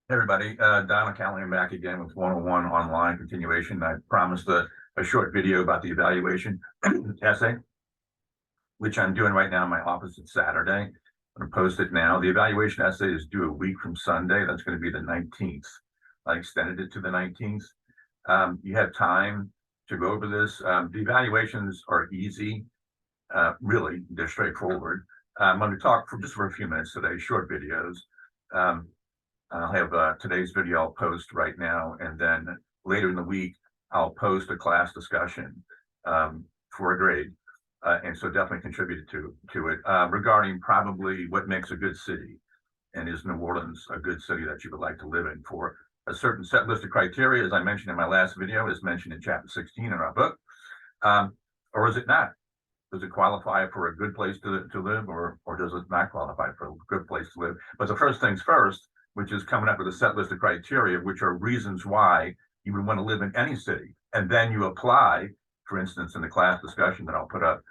Hey everybody, Don O'Callaghan back again with 101 online continuation. I promised a short video about the evaluation essay, which I'm doing right now in my office. It's Saturday. I'm going to post it now. The evaluation essay is due a week from Sunday. That's going to be the 19th. I extended it to the 19th. You have time to go over this. The evaluations are easy. Really, they're straightforward. I'm going to talk for a few minutes today, short videos. I'll have today's video I'll post right now, and then later in the week I'll post a class discussion for a grade, and so definitely contributed to it regarding probably what makes a good city, and is New Orleans a good city that you would like to live in for a certain set list of criteria, as I mentioned in my last video, is mentioned in chapter 16 in our book, or is it not? Does it qualify for a good place to live, or does it not qualify for a good place to live? But the first things first, which is coming up with a set list of criteria, which are reasons why you would want to live in any city. And then you apply, for instance, in the class discussion that I'll put up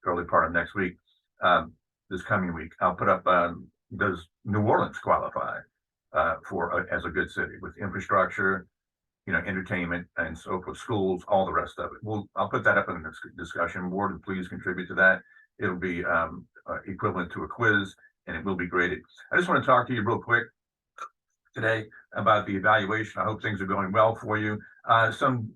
early part of next week, this coming week, I'll put up, does New Orleans qualify as a good city with infrastructure, entertainment, and so forth, schools, all the rest of it. I'll put that up in the discussion board, and please contribute to that. It'll be equivalent to a quiz, and it will be graded. I just want to talk to you real quick today about the evaluation. I hope things are going well for you. Some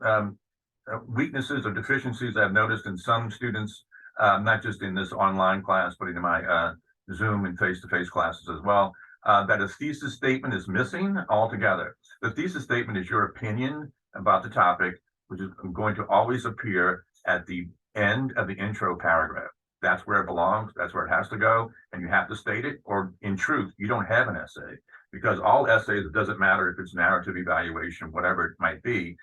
weaknesses or deficiencies I've noticed in some students, not just in this online class, but in my Zoom and face-to-face classes as well, that a thesis statement is missing altogether. The thesis statement is your opinion about the topic, which is going to always appear at the end of the intro paragraph. That's where it belongs. That's where it has to go. And you have to state it, or in truth, you don't have an essay, because all essays, it doesn't matter if it's narrative evaluation, whatever it might be,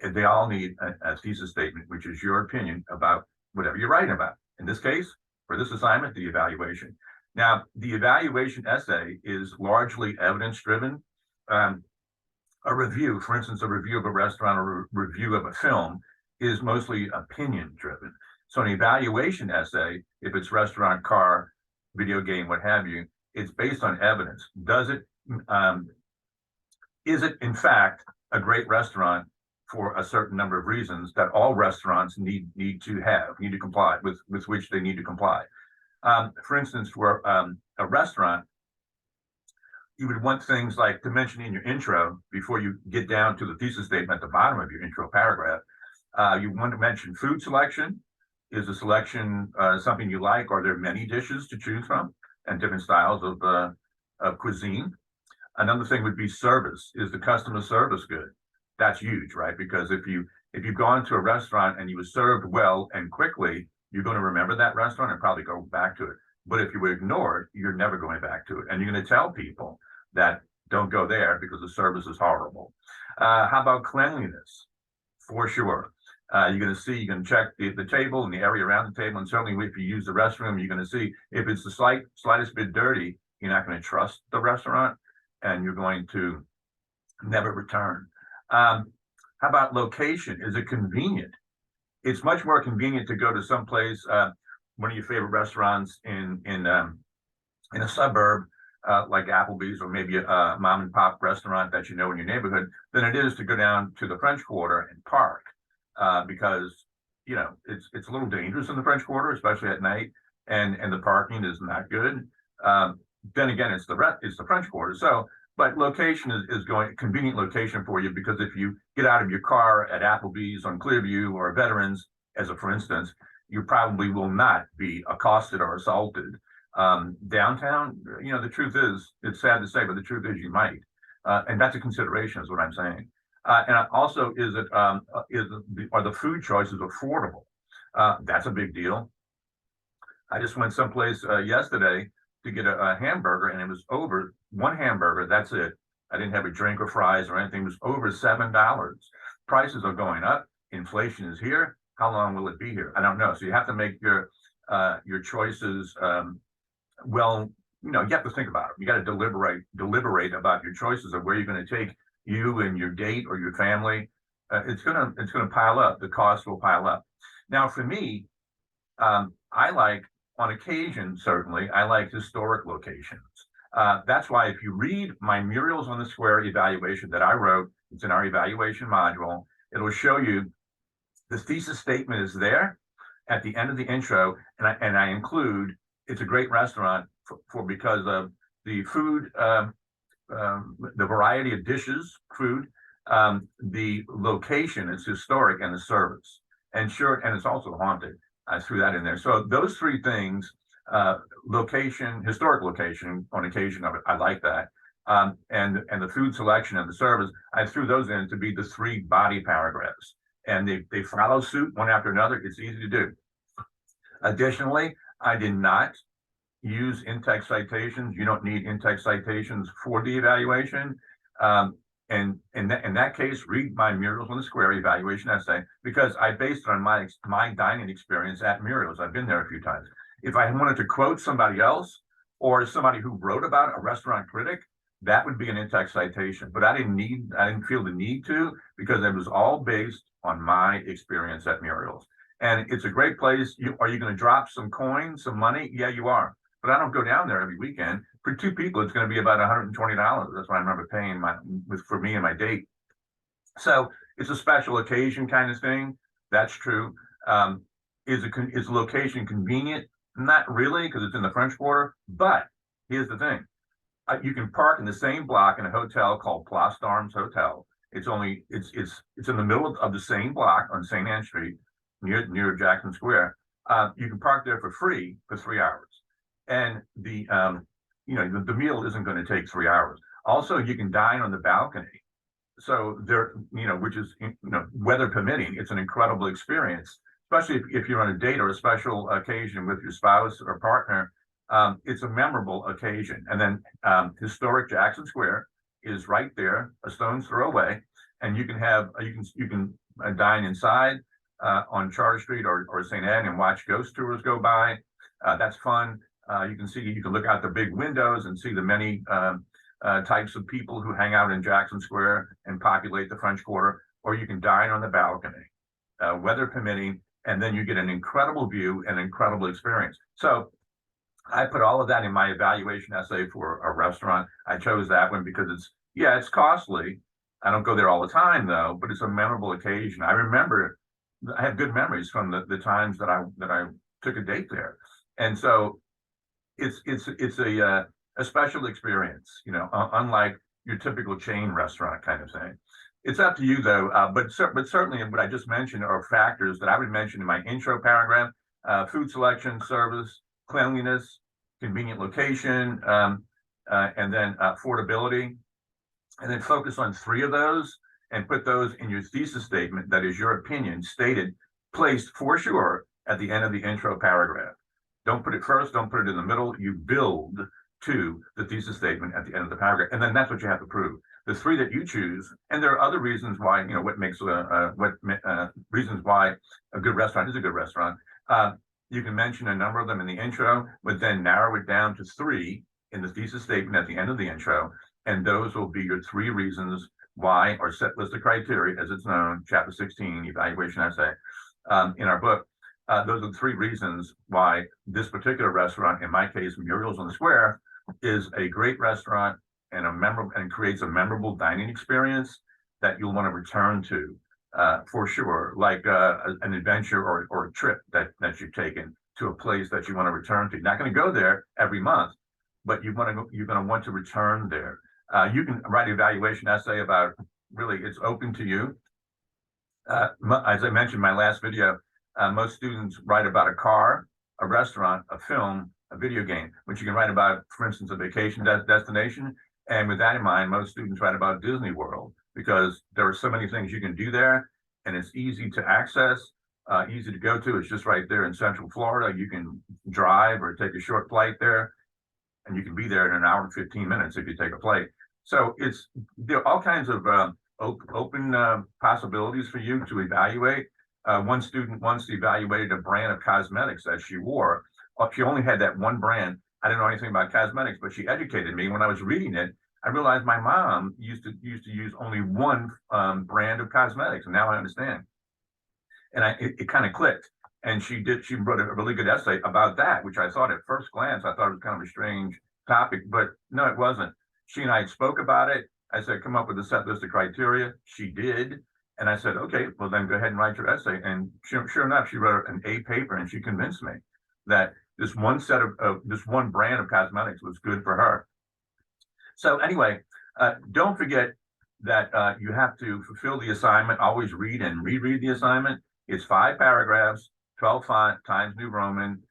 they all need a thesis statement, which is your opinion about whatever you're writing about. In this case, for this assignment, the evaluation. Now, the evaluation essay is largely evidence-driven. A review, for instance, a review of a restaurant or a review of a film is mostly opinion-driven. So an evaluation essay, if it's restaurant, car, video game, what have you, it's based on evidence. Is it in fact a great restaurant for a certain number of reasons that all restaurants need to comply with which they need to comply? For instance, for a restaurant, you would want things like to mention in your intro before you get down to the thesis statement at the bottom of your intro paragraph. You want to mention food selection. Is the selection something you like? Are there many dishes to choose from and different styles of cuisine? Another thing would be service. Is the customer service good? That's huge, right? Because if you've gone to a restaurant and you were served well and quickly, you're going to remember that restaurant and probably go back to it. But if you were ignored, you're never going back to it. And you're going to tell people that don't go there because the service is horrible. How about cleanliness? For sure. You're going to check the table and the area around the table. And certainly if you use the restroom, you're going to see if it's the slightest bit dirty, you're not going to trust the restaurant and you're going to never return. How about location? Is it convenient? It's much more convenient to go to some place, one of your favorite restaurants in a suburb like Applebee's, or maybe a mom and pop restaurant that you know in your neighborhood, than it is to go down to the French Quarter and park, because it's a little dangerous in the French Quarter, especially at night, and the parking is not good. Then again, it's the French Quarter, so. But location is convenient location for you, because if you get out of your car at Applebee's on Clearview or Veterans, for instance, you probably will not be accosted or assaulted. Downtown, the truth is, it's sad to say, but the truth is you might. And that's a consideration, is what I'm saying. And also, are the food choices affordable? That's a big deal. I just went someplace yesterday to get a hamburger, and it was over one hamburger. That's it. I didn't have a drink or fries or anything. It was over $7. Prices are going up. Inflation is here. How long will it be here? I don't know. So you have to make your choices. You have to think about it. You got to deliberate about your choices of where you're going to take you and your date or your family. It's gonna pile up. The cost will pile up. Now, for me, I like, on occasion, certainly, I like historic locations. That's why if you read my Muriels on the Square evaluation that I wrote, it's in our evaluation module, it'll show you the thesis statement is there at the end of the intro, and I include, it's a great restaurant for because of the food, the variety of dishes, food, the location is historic, and the service, and it's also haunted. I threw that in there. So those three things, location, historic location, on occasion of it, I like that. And the food selection and the service, I threw those in to be the three body paragraphs. And they follow suit one after another. It's easy to do. Additionally, I did not use in-text citations. You don't need in-text citations for the evaluation. And in that case, read my Muriels on the Square evaluation essay, because I based it on my dining experience at Muriels. I've been there a few times. If I wanted to quote somebody else or somebody who wrote about a restaurant critic, that would be an in-text citation. But I didn't feel the need to, because it was all based on my experience at Muriels. And it's a great place. Are you going to drop some coins, some money? Yeah, you are. But I don't go down there every weekend. For two people, it's going to be about $120. That's what I remember paying for me and my date. So it's a special occasion kind of thing. That's true. Is location convenient? Not really, because it's in the French Quarter. But here's the thing: you can park in the same block in a hotel called Place d'Armes Hotel. It's in the middle of the same block on St. Anne Street, near Jackson Square. You can park there for free for 3 hours, and the meal isn't going to take 3 hours. Also, you can dine on the balcony. So there, which is, weather permitting, it's an incredible experience, especially if you're on a date or a special occasion with your spouse or partner. It's a memorable occasion. And then historic Jackson Square is right there, a stone's throw away, and you can dine inside on Charter Street or St. Anne and watch ghost tours go by. That's fun. You can look out the big windows and see the many types of people who hang out in Jackson Square and populate the French Quarter, or you can dine on the balcony, weather permitting, and then you get an incredible view and incredible experience. So I put all of that in my evaluation essay for a restaurant. I chose that one because it's costly. I don't go there all the time though, but it's a memorable occasion. I have good memories from the times that I took a date there. And so it's a special experience, unlike your typical chain restaurant kind of thing. It's up to you though, but certainly what I just mentioned are factors that I would mention in my intro paragraph: food selection, service, cleanliness, convenient location, and then affordability. And then focus on 3 of those and put those in your thesis statement. That is your opinion stated, placed for sure at the end of the intro paragraph. Don't put it first, don't put it in the middle. You build to the thesis statement at the end of the paragraph. And then that's what you have to prove. The 3 that you choose, and there are other reasons why, reasons why a good restaurant is a good restaurant. You can mention a number of them in the intro, but then narrow it down to 3 in the thesis statement at the end of the intro. And those will be your 3 reasons why, or set list of criteria, as it's known, chapter 16, evaluation essay, in our book. Those are the 3 reasons why this particular restaurant, in my case, Muriels on the Square, is a great restaurant and creates a memorable dining experience that you'll want to return to for sure, like an adventure or a trip that you've taken to a place that you want to return to. You're not going to go there every month, but you're going to want to return there. You can write an evaluation essay about, really, it's open to you. As I mentioned in my last video, most students write about a car, a restaurant, a film, a video game, which you can write about, for instance, a vacation destination. And with that in mind, most students write about Disney World, because there are so many things you can do there, and it's easy to access, easy to go to. It's just right there in Central Florida. You can drive or take a short flight there, and you can be there in an hour and 15 minutes if you take a flight. So there are all kinds of open possibilities for you to evaluate. One student once evaluated a brand of cosmetics that she wore. She only had that one brand. I didn't know anything about cosmetics, but she educated me. When I was reading it, I realized my mom used to use only one brand of cosmetics, and now I understand. And it kind of clicked. And she wrote a really good essay about that, which I thought at first glance, I thought it was kind of a strange topic, but no, it wasn't. She and I spoke about it. I said, come up with a set list of criteria. She did. And I said, okay, well then go ahead and write your essay. And sure enough, she wrote an A paper, and she convinced me that this one set of this one brand of cosmetics was good for her. So anyway, don't forget that you have to fulfill the assignment. Always read and reread the assignment. It's 5 paragraphs, 12 font, Times New Roman.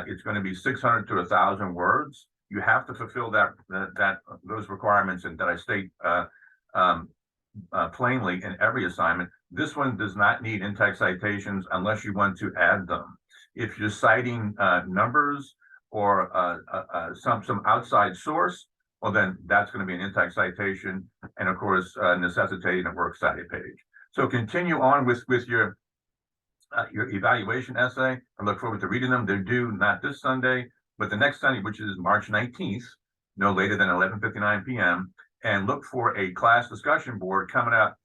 It's going to be 600 to 1,000 words. You have to fulfill those requirements, and that I state plainly in every assignment. This one does not need in-text citations unless you want to add them. If you're citing numbers or some outside source, well, then that's going to be an in-text citation, and of course, necessitating a works cited page. So continue on with your evaluation essay. I look forward to reading them. They're due not this Sunday, but the next Sunday, which is March 19th, no later than 11:59 p.m. And look for a class discussion board coming out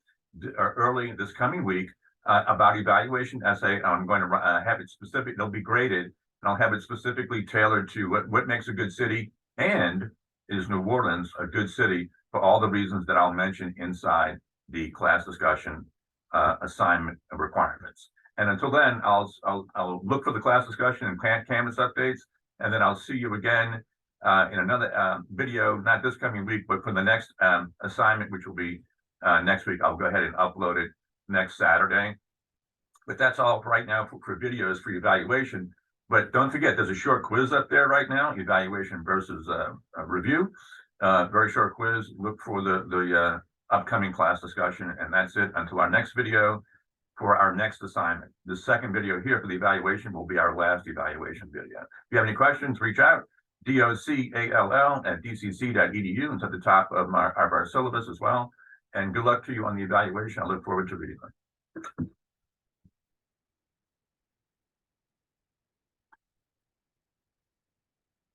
early this coming week about evaluation essay. I'm going to have it specific. They'll be graded, and I'll have it specifically tailored to what makes a good city, and is New Orleans a good city for all the reasons that I'll mention inside the class discussion assignment requirements. And until then, I'll look for the class discussion and Canvas updates, and then I'll see you again in another video, not this coming week, but for the next assignment, which will be next week. I'll go ahead and upload it next Saturday. But that's all right now for videos for evaluation. But don't forget, there's a short quiz up there right now, evaluation versus review. Very short quiz. Look for the upcoming class discussion, and that's it until our next video for our next assignment. The second video here for the evaluation will be our last evaluation video. If you have any questions, reach out, docall@dcc.edu. It's at the top of our syllabus as well. And good luck to you on the evaluation. I look forward to reading them.